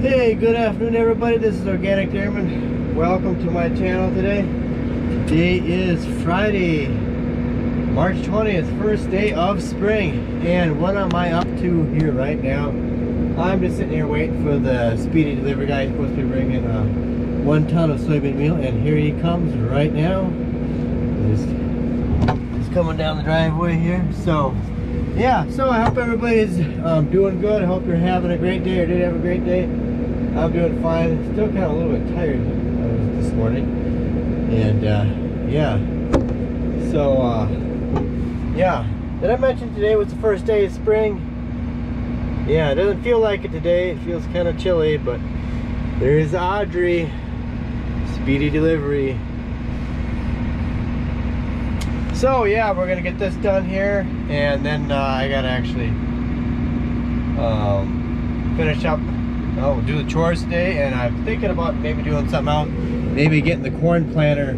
Hey, good afternoon everybody, this is Organic Dairyman. Welcome to my channel today. Today is Friday, March 20th, first day of spring. And what am I up to here right now? I'm just sitting here waiting for the speedy delivery guy. He's supposed to be bringing 1 ton of soybean meal, and here he comes right now. He's coming down the driveway here. So yeah, so I hope everybody's doing good. I hope you're having a great day or did have a great day. I'm doing fine. Still kind of a little bit tired this morning. And yeah. So yeah. Did I mention today was the first day of spring? Yeah, it doesn't feel like it today. It feels kind of chilly, but there is Audrey. Speedy delivery. So yeah, we're gonna get this done here, and then I gotta actually finish up. We'll do the chores today, and I'm thinking about maybe doing something out, maybe getting the corn planter.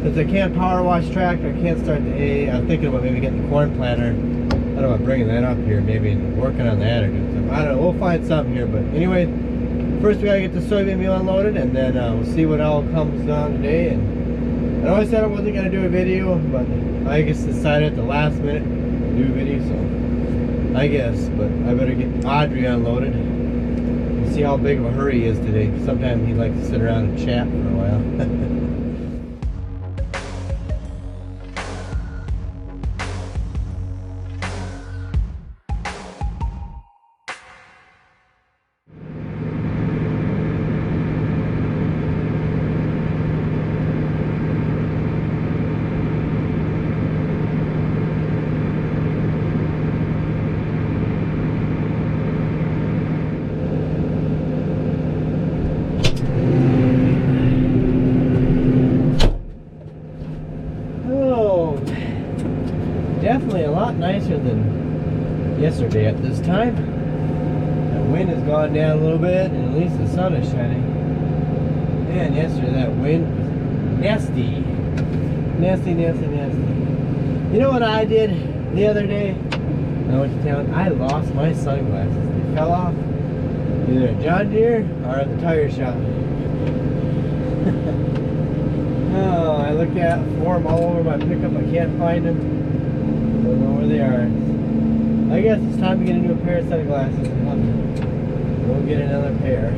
Since I can't power wash tractor, I can't start the A. I'm thinking about maybe getting the corn planter. I don't know about bringing that up here, maybe working on that or doing something. I don't know. We'll find something here, but anyway, first we gotta get the soybean meal unloaded, and then we'll see what all comes down today. And I always said I wasn't gonna do a video, but I guess decided at the last minute to do a video, so I guess. But I better get Audrey unloaded and see how big of a hurry he is today. Sometimes he likes to sit around and chat for a while. Definitely a lot nicer than yesterday at this time. The wind has gone down a little bit, and at least the sun is shining. Man, yesterday that wind was nasty. Nasty. You know what I did the other day? I went to town. I lost my sunglasses. They fell off either at John Deere or at the tire shop. Oh, I look at them all over my pickup. I can't find them. Don't know where they are. I guess it's time to get a new pair of sunglasses. We'll get another pair.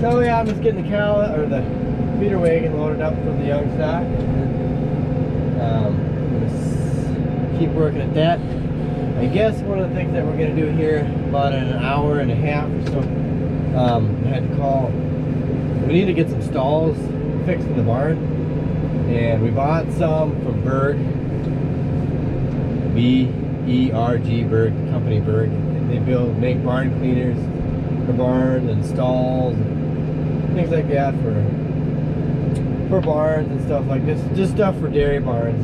So yeah, I'm just getting the cow or the feeder wagon loaded up for the young stock. I'm gonna keep working at that. I guess one of the things that we're gonna do here, about an hour and a half or so, I had to call. We need to get some stalls fixed in the barn, and we bought some from Berg. B-E-R-G, Berg, company Berg. They make barn cleaners for barns and stalls and things like that for barns and stuff like this. Just stuff for dairy barns.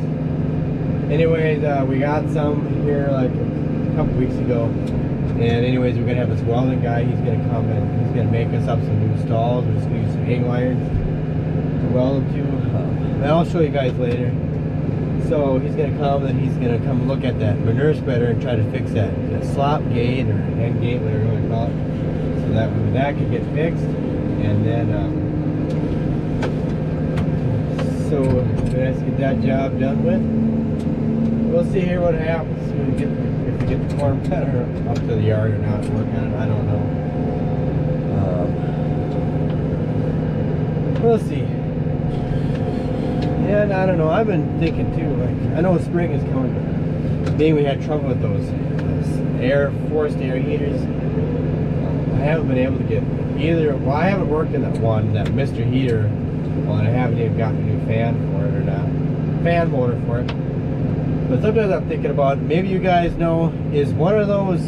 Anyways, we got some here like a couple weeks ago. And anyways, we're gonna have this welding guy. He's gonna come and he's gonna make us up some new stalls. We're just gonna use some angle irons to weld them to. I'll show you guys later. So he's going to come and he's going to come look at that manure spreader and try to fix that slop gate or end gate, whatever you want to call it, so that that can get fixed. And then so let's get that job done with. We'll see here what happens when we get, if we get the corn planter up to the yard or not. Work on it, I don't know. We'll see. And I don't know, I've been thinking too, like, I know spring is coming, but being we had trouble with those forced air heaters, I haven't been able to get either. Well, I haven't worked in that Mr. Heater, well, and I haven't even gotten a new fan for it or not, fan motor for it. But sometimes I'm thinking about, maybe you guys know, is one of those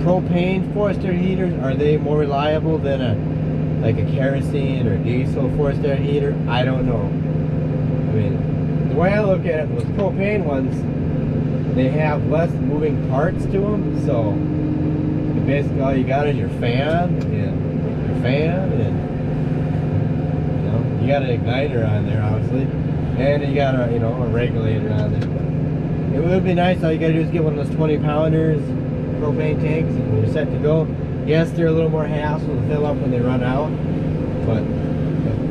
propane forced air heaters, are they more reliable than like a kerosene or diesel forced air heater? I don't know. I mean, the way I look at it, those propane ones, they have less moving parts to them, so basically all you got is your fan, and you know, you got an igniter on there, obviously, and you got a, you know, a regulator on there. It would be nice. All you got to do is get one of those 20 pounders propane tanks, and you're set to go. Yes, they're a little more hassle to fill up when they run out, but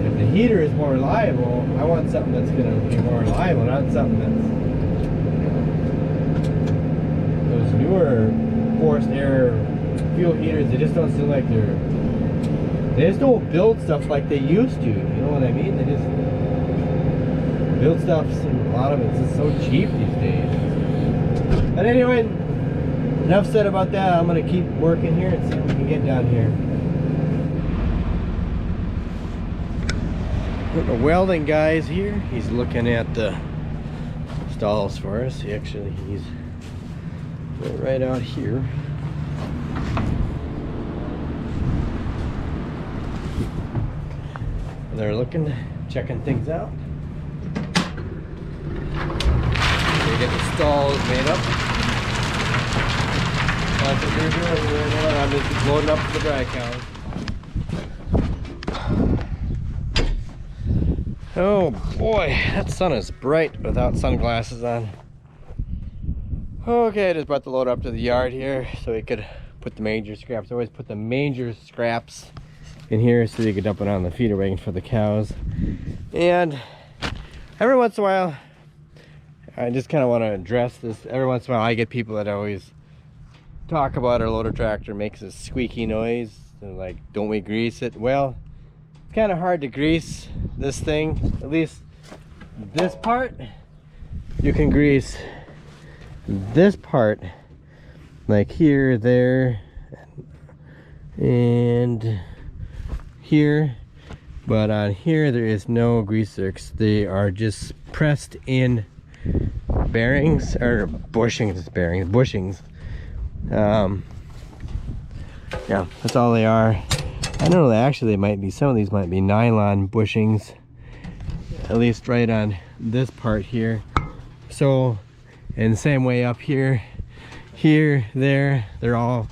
if the heater is more reliable, I want something that's going to be more reliable, not something that's, those newer forced air fuel heaters, they just don't seem like they just don't build stuff like they used to, you know what I mean? They just build stuff, a lot of it's just so cheap these days. But anyway, enough said about that. I'm going to keep working here and see what we can get down here. The welding guy's here. He's looking at the stalls for us. He's right out here. They're looking, checking things out. They get the stalls made up. That's what you're doing right now. I'm just loading up the dry cows. Oh boy, that sun is bright without sunglasses on. Okay, I just brought the load up to the yard here so we could put the manger scraps. I always put the manger scraps in here so you could dump it on the feeder wagon for the cows. And every once in a while, I just kind of want to address this. Every once in a while I get people that always talk about our loader tractor makes a squeaky noise and like, don't we grease it? Well, it's kind of hard to grease this thing. At least this part you can grease. This part, like here, there, and here, but on here there is no grease zerks. They are just pressed in bearings, or bushings, bushings. Yeah, that's all they are. I know that actually they might be, some of these might be nylon bushings, at least right on this part here. So, in the same way up here, here, there, they're all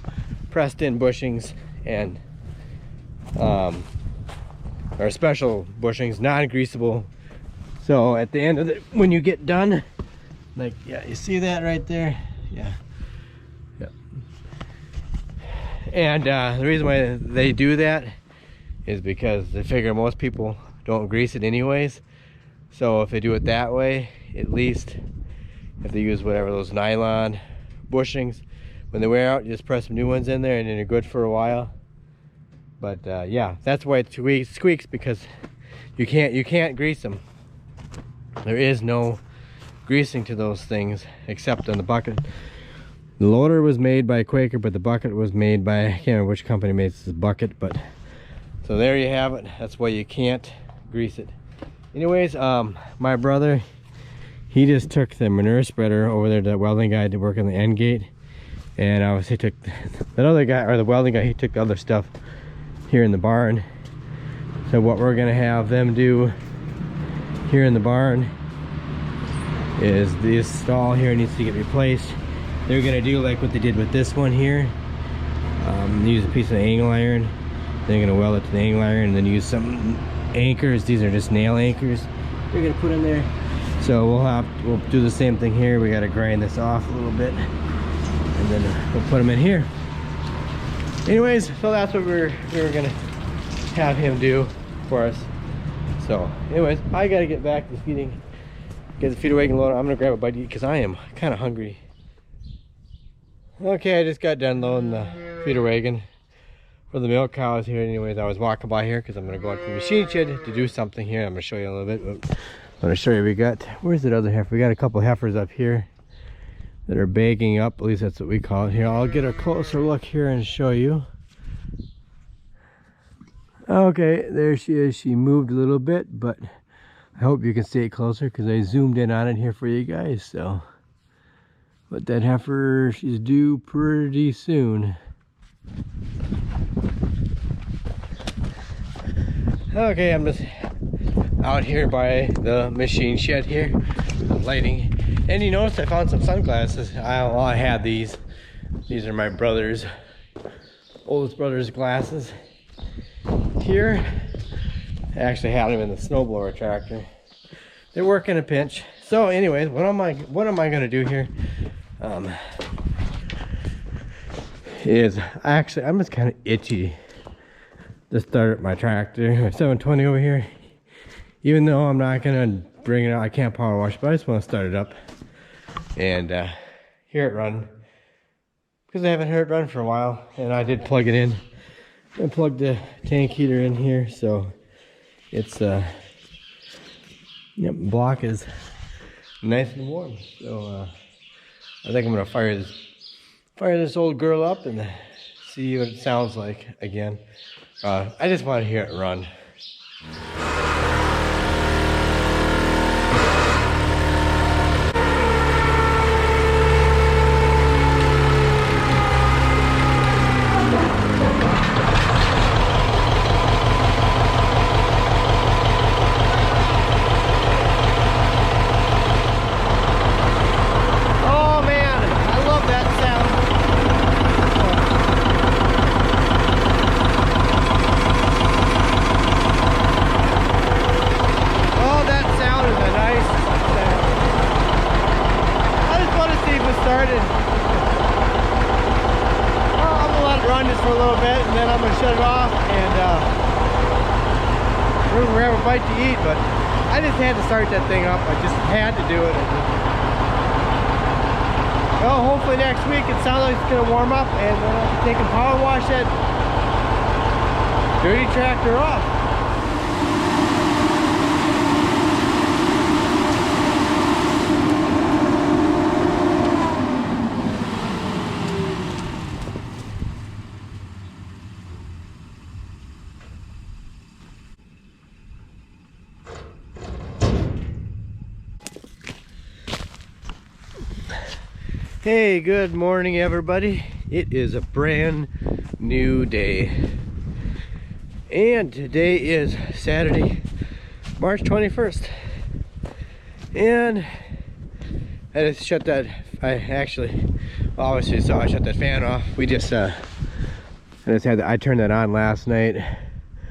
pressed in bushings and are special bushings, non-greasable. So at the end of it, when you get done, like, yeah, you see that right there? Yeah. Yep. And the reason why they do that is because they figure most people don't grease it anyways. So if they do it that way, at least if they use whatever those nylon bushings, when they wear out, you just press some new ones in there and then you're good for a while. But yeah, that's why it squeaks, because you can't grease them. There is no greasing to those things except on the bucket. The loader was made by Quaker, but the bucket was made by, I can't remember which company makes this bucket, but so there you have it. That's why you can't grease it. Anyways, my brother, he just took the manure spreader over there to the welding guy to work on the end gate, and he took that other guy, or the welding guy, he took the other stuff here in the barn. So what we're gonna have them do here in the barn is this stall here needs to get replaced. They're gonna do like what they did with this one here. Use a piece of angle iron. They're gonna weld it to the angle iron and then use some anchors. These are just nail anchors they're gonna put in there. So we'll do the same thing here. We gotta grind this off a little bit and then we'll put them in here. Anyways, so that's what we were gonna have him do for us. So anyways, I gotta get back to feeding, get the feeder wagon loaded. I'm gonna grab a bite to eat because I am kind of hungry. Okay, I just got done loading the feeder wagon for the milk cows here. Anyways, I was walking by here because I'm gonna go out to the machine shed to do something here. I'm gonna show you a little bit. I'm gonna show you, where's that other heifer? We got a couple heifers up here that are bagging up, at least that's what we call it here. I'll get a closer look here and show you. Okay, there she is. She moved a little bit, but I hope you can see it closer because I zoomed in on it here for you guys. So, but that heifer, she's due pretty soon. Okay, I'm just out here by the machine shed here, lighting. And you notice I found some sunglasses. I had these. These are my brother's, oldest brother's glasses. Here, I actually had them in the snowblower tractor. They work in a pinch. So, anyways, what am I gonna do here? is actually, I'm just kind of itchy to start my tractor, my 720 over here. Even though I'm not gonna bring it out, I can't power wash, but I just want to start it up and hear it run, because I haven't heard it run for a while. And I did plug it in and plug the tank heater in here, so it's yep, block is nice and warm. So I think I'm gonna fire this old girl up and see what it sounds like again. I just want to hear it run. For a little bit, and then I'm gonna shut it off, and we're gonna have a bite to eat. But I just had to start that thing up. I just had to do it. Well, hopefully next week it sounds like it's gonna warm up, and then I'll take and power wash that dirty tractor off. Hey, good morning everybody. It is a brand new day, and today is Saturday, March 21st, and I just shut that, obviously saw I shut that fan off. We just I turned that on last night. I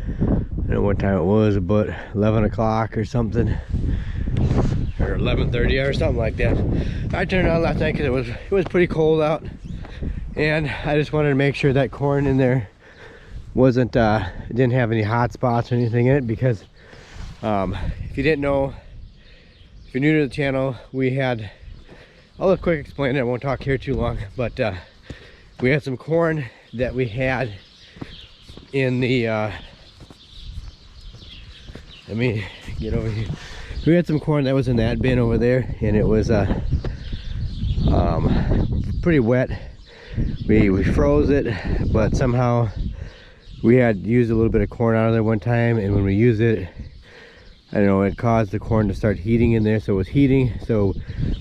don't know what time it was, about 11 o'clock or something, or 11:30 or something like that. I turned it on last night because it was pretty cold out, and I just wanted to make sure that corn in there wasn't didn't have any hot spots or anything in it, because if you didn't know, if you're new to the channel, we had, I'll quick explain it, I won't talk here too long, but we had some corn that we had in the let me get over here. We had some corn that was in that bin over there, and it was pretty wet. We froze it, but somehow we had used a little bit of corn out of there one time, and when we used it, I don't know, it caused the corn to start heating in there, so it was heating. So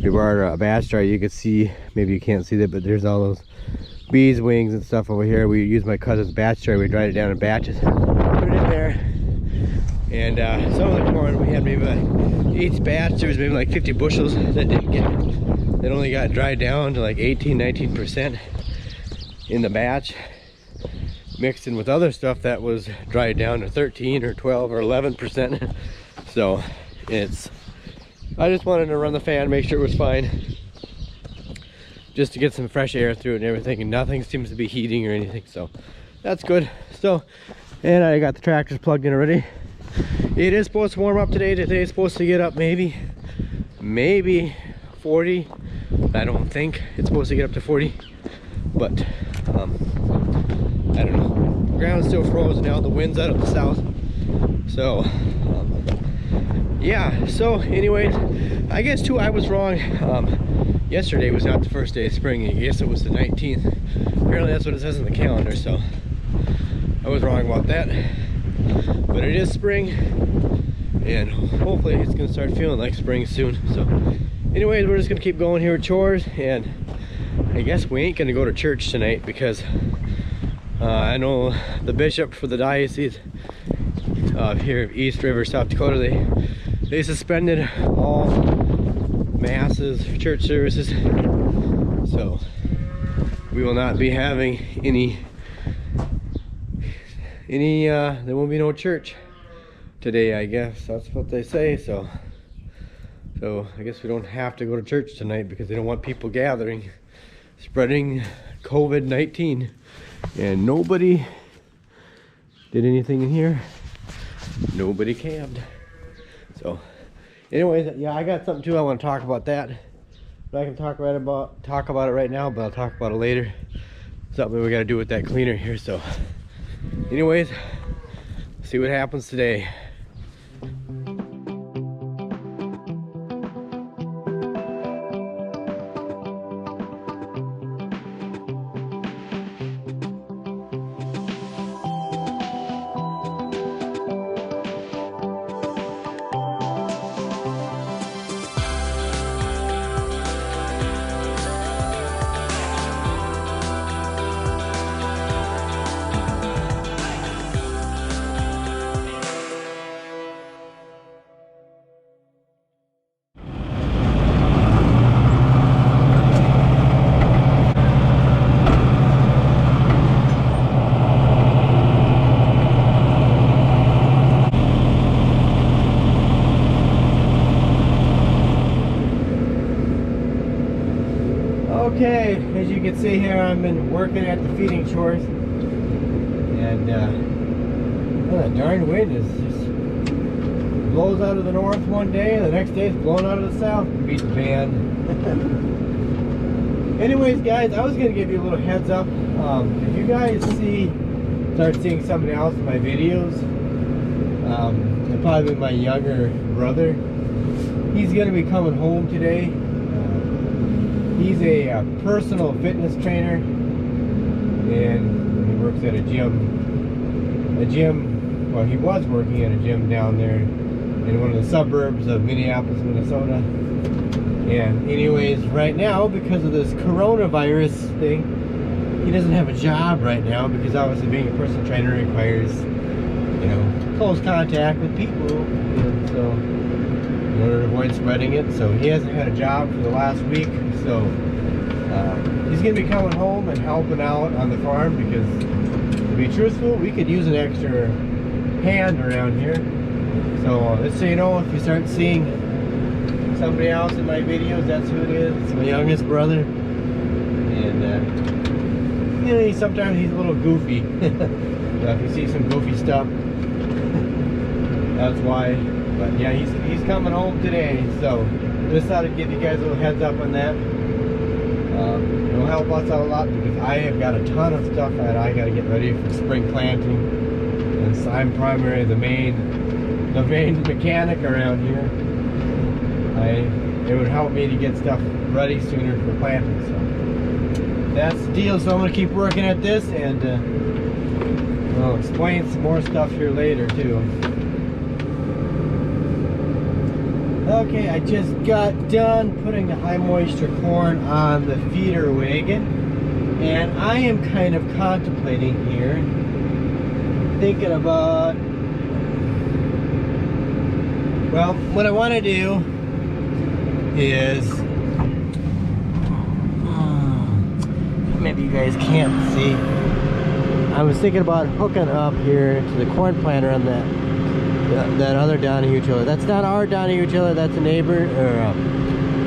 we brought a batch dryer. You could see, maybe you can't see that, but there's all those bees wings and stuff over here. We used my cousin's batch dryer. We dried it down in batches, put it in there, and some of the corn we had, maybe like each batch there was maybe like 50 bushels that only got dried down to like 18-19% in the batch, mixed in with other stuff that was dried down to 13 or 12 or 11%. So I just wanted to run the fan, make sure it was fine, just to get some fresh air through it and everything, and nothing seems to be heating or anything, so that's good. So, and I got the tractors plugged in already. It is supposed to warm up today. Today is supposed to get up maybe 40. I don't think it's supposed to get up to 40, but I don't know. The ground's still frozen out. The wind's out of the south, so yeah. So anyways, I guess too, I was wrong. Yesterday was not the first day of spring. I guess it was the 19th. Apparently that's what it says in the calendar, so I was wrong about that. But it is spring, and hopefully it's gonna start feeling like spring soon. So anyways, we're just gonna keep going here with chores, and I guess we ain't gonna go to church tonight, because I know the bishop for the diocese here of East River, South Dakota, they suspended all masses, church services, so we will not be having any there won't be no church today, I guess. That's what they say. So I guess we don't have to go to church tonight, because they don't want people gathering, spreading COVID-19, and nobody did anything in here. Nobody camped. So anyways, yeah, I got something too. I want to talk about that, but I can talk about it right now, but I'll talk about it later. Something we got to do with that cleaner here. So anyways, see what happens today. Okay, as you can see here, I've been working at the feeding chores, and well, that darn wind is just blows out of the north one day, and the next day it's blowing out of the south. Beat the band. Anyways, guys, I was gonna give you a little heads up. If you guys start seeing somebody else in my videos, it'll probably be my younger brother. He's gonna be coming home today. He's a personal fitness trainer, and he works at a gym. Well, he was working at a gym down there in one of the suburbs of Minneapolis, Minnesota. And anyways, right now, because of this coronavirus thing, he doesn't have a job right now, because obviously being a personal trainer requires, you know, close contact with people, and so in order to avoid spreading it. So he hasn't had a job for the last week. So he's going to be coming home and helping out on the farm, because to be truthful, we could use an extra hand around here. So just so you know, if you start seeing somebody else in my videos, that's who it is. It's my youngest brother. And you know, sometimes he's a little goofy. So if you see some goofy stuff, that's why. But yeah, he's coming home today, so I just thought I'd give you guys a little heads up on that. It'll help us out a lot, because I have got a ton of stuff that I got to get ready for spring planting, and so I'm primarily the main mechanic around here. It would help me to get stuff ready sooner for planting. So that's the deal. So I'm going to keep working at this, and I'll explain some more stuff here later too. Okay, I just got done putting the high moisture corn on the feeder wagon, and I am kind of contemplating here, thinking about, well, what I want to do is, maybe you guys can't see, I was thinking about hooking up here to the corn planter on that other Donahue tiller. That's not our Donahue tiller, that's a neighbor, or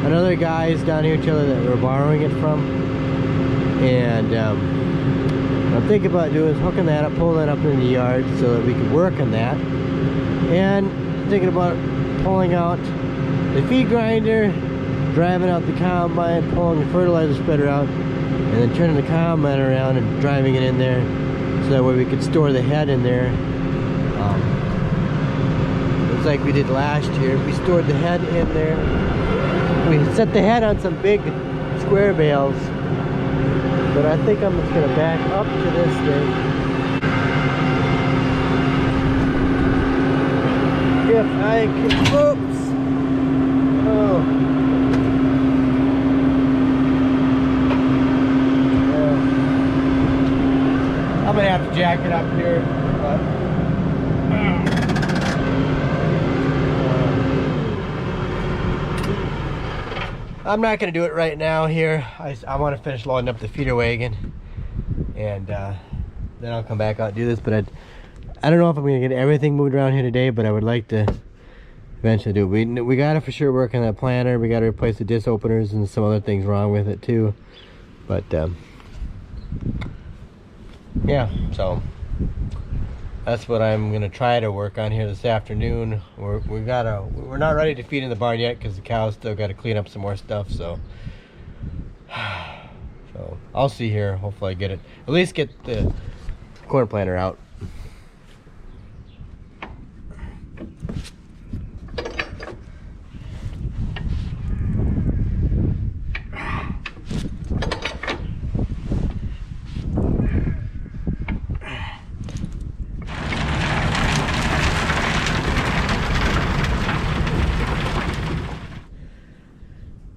another guy's Donahue tiller that we're borrowing it from. And what I'm thinking about doing is hooking that up, pulling that up in the yard so that we can work on that. And thinking about pulling out the feed grinder, driving out the combine, pulling the fertilizer spreader out, and then turning the combine around and driving it in there, so that way we could store the head in there. Like we did last year. We stored the head in there. We set the head on some big square bales, but I think I'm just going to back up to this thing. If I can, oops, oh, I'm going to have to jack it up here, but I'm not going to do it right now here. I want to finish loading up the feeder wagon, and then I'll come back out and do this. But I don't know if I'm going to get everything moved around here today, but I would like to eventually do it. We got to for sure work on that planter. We got to replace the disc openers and some other things wrong with it too. But yeah, so that's what I'm gonna try to work on here this afternoon. We're not ready to feed in the barn yet because the cows still got to clean up some more stuff. So I'll see here. Hopefully I get it. At least get the corn planter out.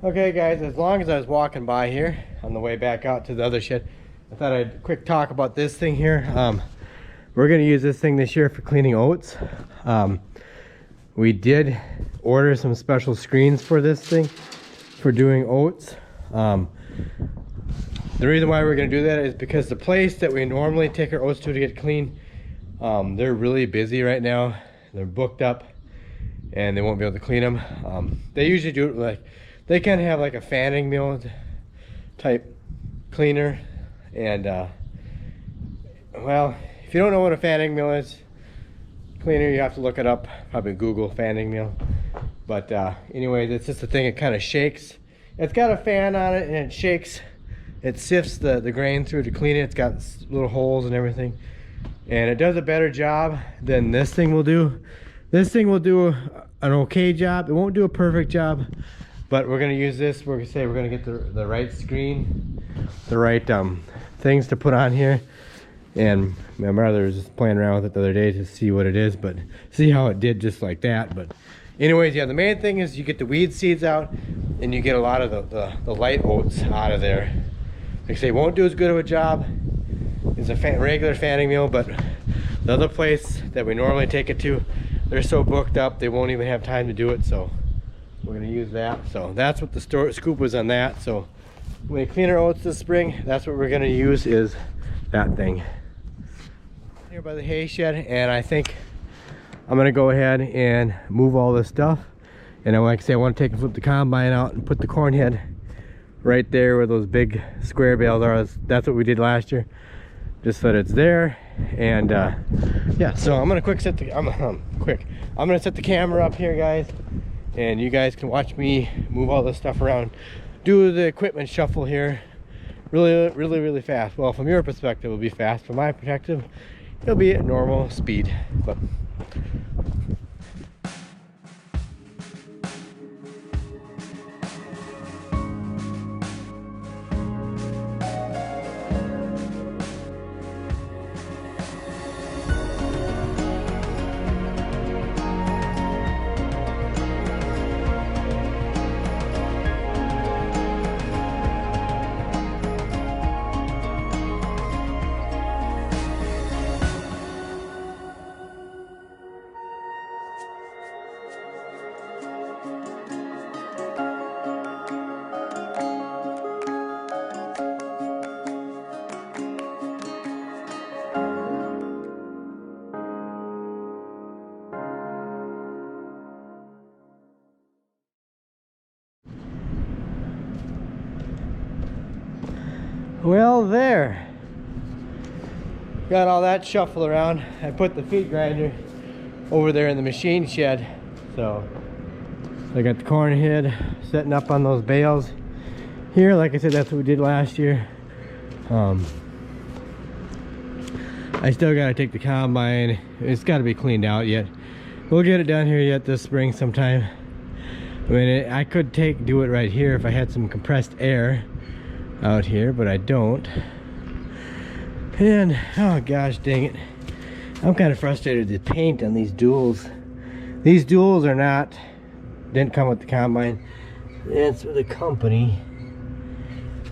Okay guys, as long as I was walking by here on the way back out to the other shed, I thought I'd quick talk about this thing here. We're gonna use this thing this year for cleaning oats. We did order some special screens for this thing for doing oats. The reason why we're gonna do that is because the place that we normally take our oats to get clean, they're really busy right now. They're booked up and they won't be able to clean them. They usually do it like, they kind of have like a fanning mill type cleaner, and well, if you don't know what a fanning mill is cleaner, you have to look it up, probably Google fanning mill. But anyways, it's just a thing, it kind of shakes. It's got a fan on it and it shakes, it sifts the grain through to clean it. It's got little holes and everything, and it does a better job than this thing will do. This thing will do an okay job. It won't do a perfect job, but we're gonna use this. We're gonna get the right screen, the right things to put on here. And my brother was just playing around with it the other day to see what it is, but see how it did just like that. But anyways, yeah, the main thing is you get the weed seeds out and you get a lot of the light oats out of there. Like I say, it won't do as good of a job as a regular fanning mill, but the other place that we normally take it to, they're so booked up they won't even have time to do it. So we're gonna use that. So that's what the scoop was on that. So when we clean our oats this spring, that's what we're gonna use, is that thing. Here by the hay shed, and I think I'm gonna go ahead and move all this stuff. And then, like I say, I want to take and flip the combine out and put the corn head right there where those big square bales are. That's what we did last year, just so that it's there. And yeah, so I'm gonna I'm gonna set the camera up here, guys, and you guys can watch me move all this stuff around, do the equipment shuffle here really fast. Well, from your perspective it'll be fast. From my perspective it'll be at normal speed. But well, there, got all that shuffled around. I put the feed grinder over there in the machine shed. So I got the corn head setting up on those bales here. Like I said, that's what we did last year. I still got to take the combine. It's got to be cleaned out yet. We'll get it done here yet this spring sometime. I mean, I could do it right here if I had some compressed air out here, but I don't. And oh gosh dang it, I'm kind of frustrated with the paint on these duals. These duals didn't come with the combine, it's with the company,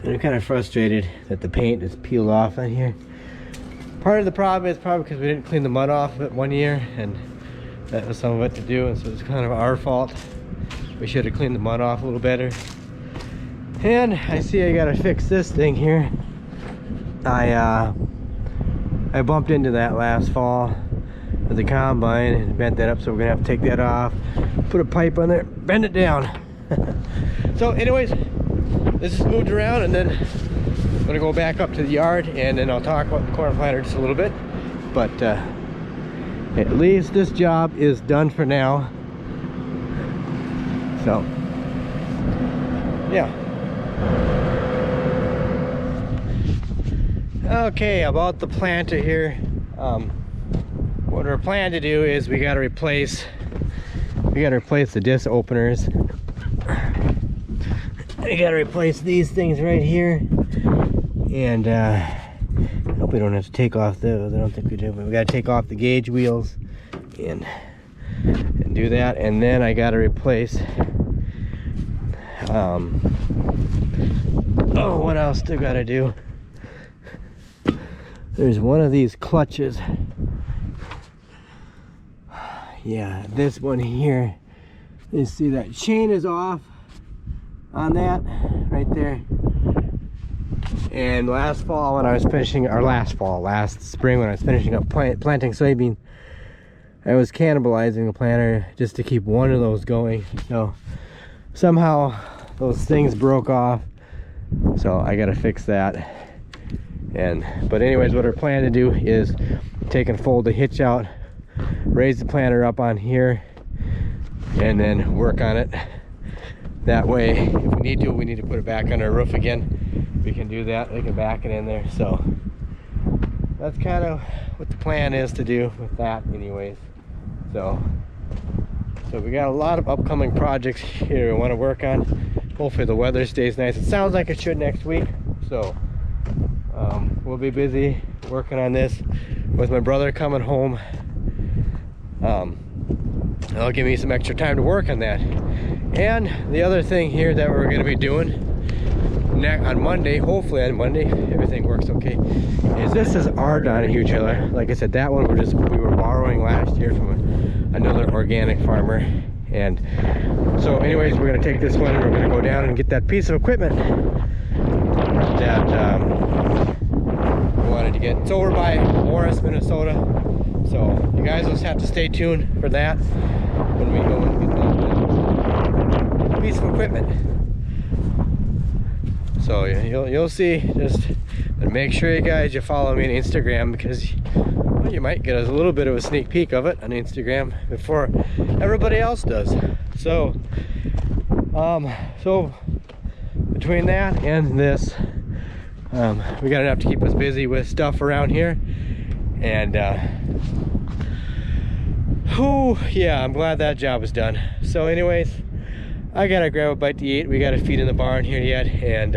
and I'm kind of frustrated that the paint is peeled off on here. Part of the problem is probably because we didn't clean the mud off of it one year, and that was some of it to do, and so it's kind of our fault. We should have cleaned the mud off a little better. And I see I gotta fix this thing here. I bumped into that last fall with the combine and bent that up, so we're gonna have to take that off, put a pipe on there, bend it down. So anyways, this is moved around, and then I'm gonna go back up to the yard and then I'll talk about the corn planter just a little bit. But at least this job is done for now. So, yeah. Okay, about the planter here. What we're planning to do is we gotta replace the disc openers. We gotta replace these things right here. And I hope we don't have to take off those. I don't think we do, but we gotta take off the gauge wheels and do that. And then I gotta replace oh, what else do I gotta do? There's one of these clutches. Yeah, this one here. You see that chain is off on that right there. And last fall when I was finishing, or last spring when I was finishing up planting soybeans, I was cannibalizing the planter just to keep one of those going. So somehow those things broke off. So I gotta fix that. But anyways, what our plan to do is take and fold the hitch out, raise the planter up on here, and then work on it. That way, if we need to put it back on our roof again, we can do that. We can back it in there. So that's kind of what the plan is to do with that anyways. So we got a lot of upcoming projects here we want to work on. Hopefully the weather stays nice. It sounds like it should next week. So we'll be busy working on this with my brother coming home. That'll give me some extra time to work on that. And the other thing here that we're going to be doing on Monday, hopefully on Monday, everything works okay, is this is our Donahue trailer. Like I said, that one we were borrowing last year from another organic farmer. And so anyways, we're going to take this one and we're going to go down and get that piece of equipment that we wanted to get. It's over by Morris, Minnesota. So you guys just have to stay tuned for that when we go and get that piece of equipment. So you'll see. Just make sure you follow me on Instagram, because well, you might get a little bit of a sneak peek of it on Instagram before everybody else does. So so between that and this, we got enough to keep us busy with stuff around here. And yeah, I'm glad that job is done. So anyways, I gotta grab a bite to eat. We got to feed in the barn here yet. And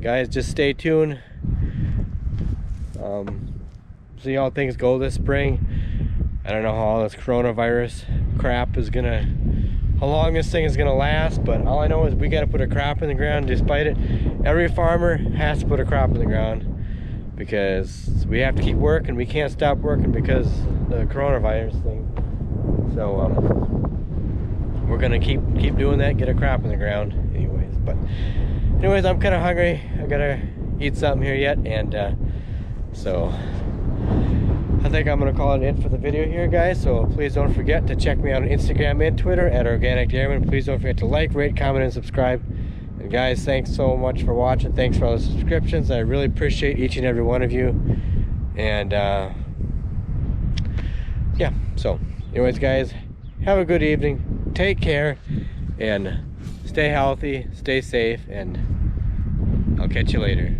guys, just stay tuned. See how things go this spring. I don't know how all this coronavirus crap is gonna, how long this thing is gonna last, but all I know is we got to put a crop in the ground despite it. Every farmer has to put a crop in the ground, because we have to keep working. We can't stop working because the coronavirus thing. So we're gonna keep doing that, get a crop in the ground anyways. But anyways, I'm kind of hungry. I gotta eat something here yet. And so I think I'm gonna call it in for the video here, guys. So please don't forget to check me out on Instagram and Twitter at Organic Dairyman. Please don't forget to like, rate, comment, and subscribe. And guys, thanks so much for watching. Thanks for all the subscriptions. I really appreciate each and every one of you. And yeah, so anyways, guys, have a good evening. Take care and stay healthy, stay safe, and I'll catch you later.